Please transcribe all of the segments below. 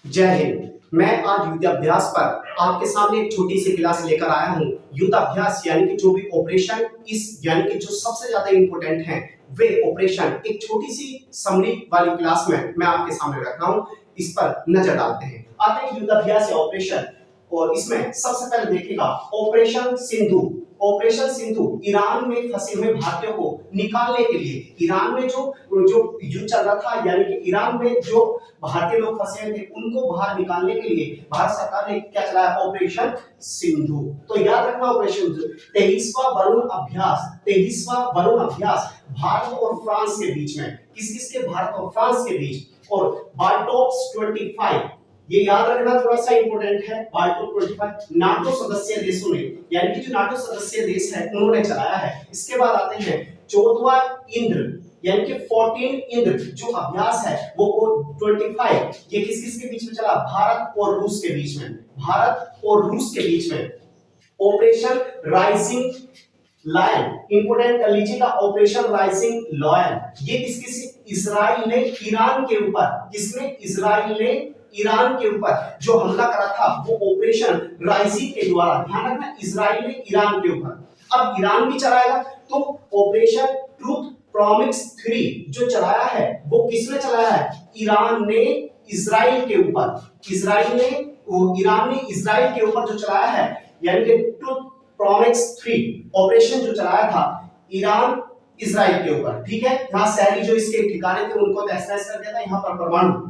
जय हिंद। मैं आज युद्धाभ्यास पर आपके सामने एक छोटी सी क्लास लेकर आया हूँ। युद्धाभ्यास यानी कि जो भी ऑपरेशन इस यानी कि जो सबसे ज्यादा इंपॉर्टेंट है वे ऑपरेशन एक छोटी सी समरी वाली क्लास में मैं आपके सामने रख रहा हूँ। इस पर नजर डालते हैं। आते हैं युद्धाभ्यास या ऑपरेशन, और इसमें सबसे पहले देखिएगा operation Sindhu. Operation Sindhu Iran में फंसे हुए भारतीयों को निकालने के लिए, ईरान में जो जो युद्ध चल रहा था यानी कि ईरान में जो भारतीय लोग फंसे थे उनको बाहर निकालने के लिए भारत सरकार ने क्या चलाया? ऑपरेशन सिंधु। तो याद रखना ऑपरेशन 23वां वरुण अभ्यास, 23वां वरुण अभ्यास भारत और फ्रांस के बीच में, किस किस के? भारत और फ्रांस के बीच। और बाल्टोप्स 25, ये याद रखना थोड़ा सा इंपॉर्टेंट है। बाल्टोप 25 नाटो सदस्य देशों ने, यानी कि जो नाटो सदस्य देश है उन्होंने चलाया है। इसके बाद आते हैं 14वां इंद्र यानी कि 14 इंद्र जो अभ्यास है वो 25, ये किस किस के बीच में चला? भारत और रूस के बीच में, भारत और रूस के बीच में। ऑपरेशन राइजिंग लायन, इंपोर्टेंट कर लीजिएगा ऑपरेशन राइजिंग लायन, ये किस किस? इजराइल ने ईरान के ऊपर, किसने? इजराइल ने ईरान के ऊपर जो हमला करा था वो ऑपरेशन राइजिंग के द्वारा। ध्यान रखना इजराइल ने ईरान के ऊपर। अब ईरान भी चलाएगा तो ऑपरेशन ट्रूथ प्रॉमिस 3 जो चलाया है वो किसने चलाया है? ईरान ने इजराइल के ऊपर, इजराइल ने ईरान ने इजराइल के ऊपर जो चलाया है, यानी कि ट्रूथ प्रॉमिस 3 ऑपरेशन जो चलाया था ईरान इजराइल के ऊपर। ठीक है, यहां शहरी जो इसके ठिकाने थे उनको तहस-नहस कर दिया था, यहां पर परमाणु।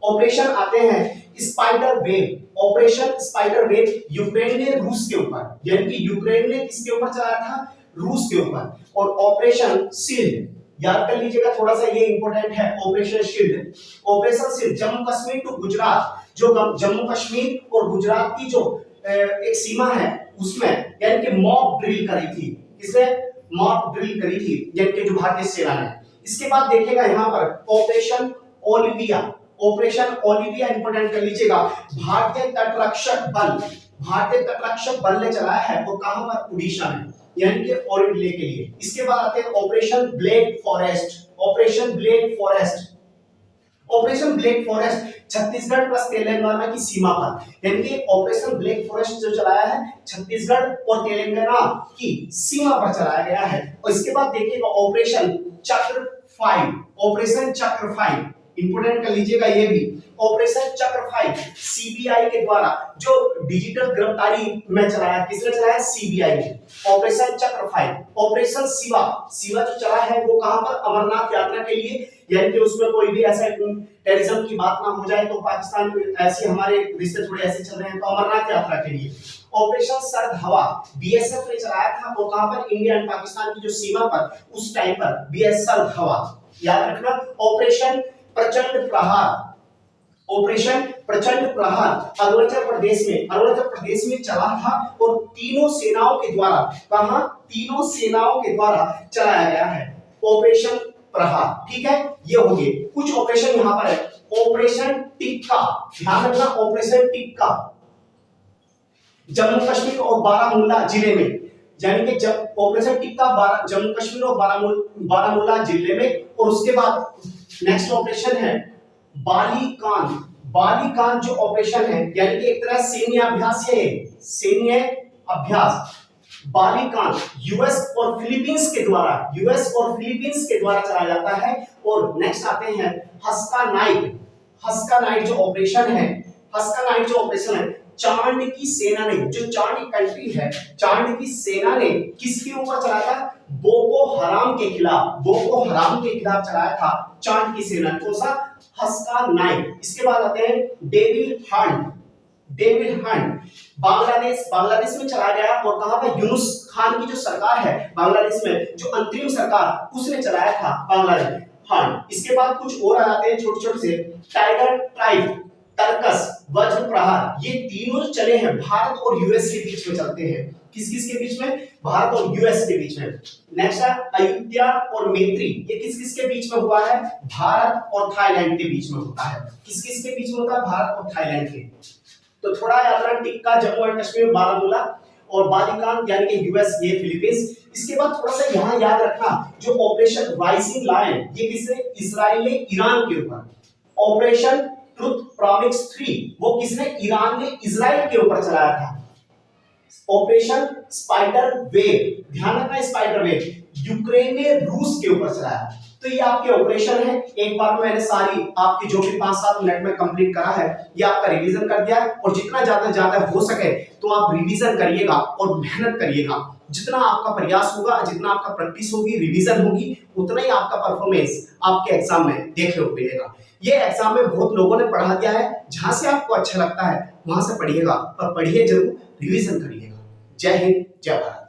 ऑपरेशन आते हैं spider wave, operation spider wave Ukraine ने रूस के ऊपर, यानी कि यूक्रेन ने किसके ऊपर चलाया था? रूस के ऊपर। और ऑपरेशन शील्ड याद कर लीजिएगा, थोड़ा सा ये इंपॉर्टेंट है। Operation shield, operation shield Jammu Kashmir to Gujarat, जो जम्मू कश्मीर और गुजरात की जो एक सीमा है उसमें, यानी कि मॉक ड्रिल करी थी। किसने? मॉक ड्रिल करी थी, यानी कि जो भारतीय सेना ने। इसके बाद देखिएगा यहां पर operation Olivia, operation Olivia important कर लीजिएगा। भारतीय तटरक्षक बल, भारतीय तटरक्षक बल ने चलाया है वो कहां पर? उड़ीसा में, यानी कि ओरिडले के लिए। इसके बाद आते हैं operation black forest, operation black forest, operation black forest Chhattisgarh plus Telangana की सीमा पर, यानी कि ऑपरेशन ब्लैक फॉरेस्ट जो चलाया है छत्तीसगढ़ और तेलंगाना की सीमा पर चलाया गया है। और इसके बाद देखिएगा ऑपरेशन चक्र 5, ऑपरेशन चक्र 5 इंपोर्टेंट कर लीजिएगा ये भी। ऑपरेशन चक्र 5 सीबीआई के द्वारा जो डिजिटल गिरफ्तारी में चलाया, किसने चलाया? सीबीआई ने। ऑपरेशन चक्र 5, ऑपरेशन शिवा, शिवा जो चला है वो कहां पर? अमरनाथ यात्रा के लिए, यानी कि उसमें कोई भी ऐसा टेररिज्म की बात ना हो जाए, तो पाकिस्तान ऐसे हमारे रिश्ते थोड़े ऐसे चल रहे हैं, तो अमरनाथ यात्रा के लिए। ऑपरेशन सर्द हवा बीएसएफ ने चलाया था वो कहां पर? इंडिया एंड पाकिस्तान की जो सीमा पर उस टाइम पर बीएस सर्द हवा, याद रखना। ऑपरेशन प्रचंड प्रहार, ऑपरेशन प्रचंड प्रहार अरुणाचल प्रदेश में, अरुणाचल प्रदेश में चला था और तीनों सेनाओं के द्वारा, कहां? तीनों सेनाओं के द्वारा चलाया गया है ऑपरेशन प्रहार। ठीक है, ये हो गए कुछ ऑपरेशन यहां पर है। ऑपरेशन टिक्का, ध्यान रखना ऑपरेशन टिक्का जम्मू कश्मीर और बारामूला जिले में, यानी कि जब ऑपरेशन टिक्का जम्मू कश्मीर और बारामूला जिले में। और उसके बाद नेक्स्ट ऑपरेशन है बालीकान, बालीकान जो ऑपरेशन है यानी कि एक तरह सैन्य अभ्यास है, सैन्य अभ्यास बालीकान यूएस और फिलीपींस के द्वारा, यूएस और फिलीपींस के द्वारा चलाया जाता है। और नेक्स्ट आते हैं हस्का नाइट, हस्का नाइट जो ऑपरेशन है, हस्का नाइट जो ऑपरेशन है चांद की सेना ने, जो चांद की कंट्री है, चांद की सेना ने किसके ऊपर चलाया था? बोको हराम के खिलाफ, बोको हराम के खिलाफ चलाया था चांद की सेना। कौन सा? हस्का नाइट। इसके बाद आते हैं devil Hunt, devil Hunt Bangladesh, Bangladesh में चलाया गया। और कहां पर? यूनुस खान की जो सरकार है बांग्लादेश में, जो अंतरिम सरकार, उसने चलाया था बांग्लादेश हंट। इसके बाद कुछ और आते हैं छोटे छोटे से, टाइगर ट्राइब, तरकस, वज्र प्रहार, ये तीनों चले हैं भारत और यूएस के बीच में चलते हैं। किस किस के बीच में? भारत और यूएस के बीच में। नेक्स्ट है अयोध्या और मैत्री, ये किस किस के बीच में हुआ है? भारत और थाईलैंड के बीच में होता है। किस किस के बीच में होता है? भारत और थाईलैंड के। तो थोड़ा याद रखना टिक्का जम्मू एंड कश्मीर बारामूला, और बालिकान यानी कि यूएस, ये फिलीपींस। इसके बाद थोड़ा सा यहां याद रखना जो ऑपरेशन राइजिंग लायन, ये किसने? इजराइल ने ईरान के ऊपर। ऑपरेशन ट्रुथ प्रॉमिस 3 वो किसने, ईरान ने इजराइल के ऊपर चलाया था। ऑपरेशन स्पाइडर वेव, ध्यान रखना स्पाइडर वेव यूक्रेन ने रूस के ऊपर चलाया। तो ये आपके ऑपरेशन है, एक बार में मैंने सारी आपकी जो भी 5-7 मिनट में कंप्लीट करा है ये आपका रिवीजन कर दिया है। और जितना ज्यादा हो सके तो आप रिवीजन करिएगा और मेहनत करिएगा। जितना आपका प्रयास होगा, जितना आपका प्रैक्टिस होगी, रिवीजन होगी, उतना ही आपका परफॉर्मेंस आपके एग्जाम में देखने को मिलेगा। ये एग्जाम में बहुत लोगों ने पढ़ा दिया है, जहां से आपको अच्छा लगता है वहां से पढ़िएगा, पर पढ़िए जरूर, रिवीजन करिएगा। जय हिंद, जय भारत।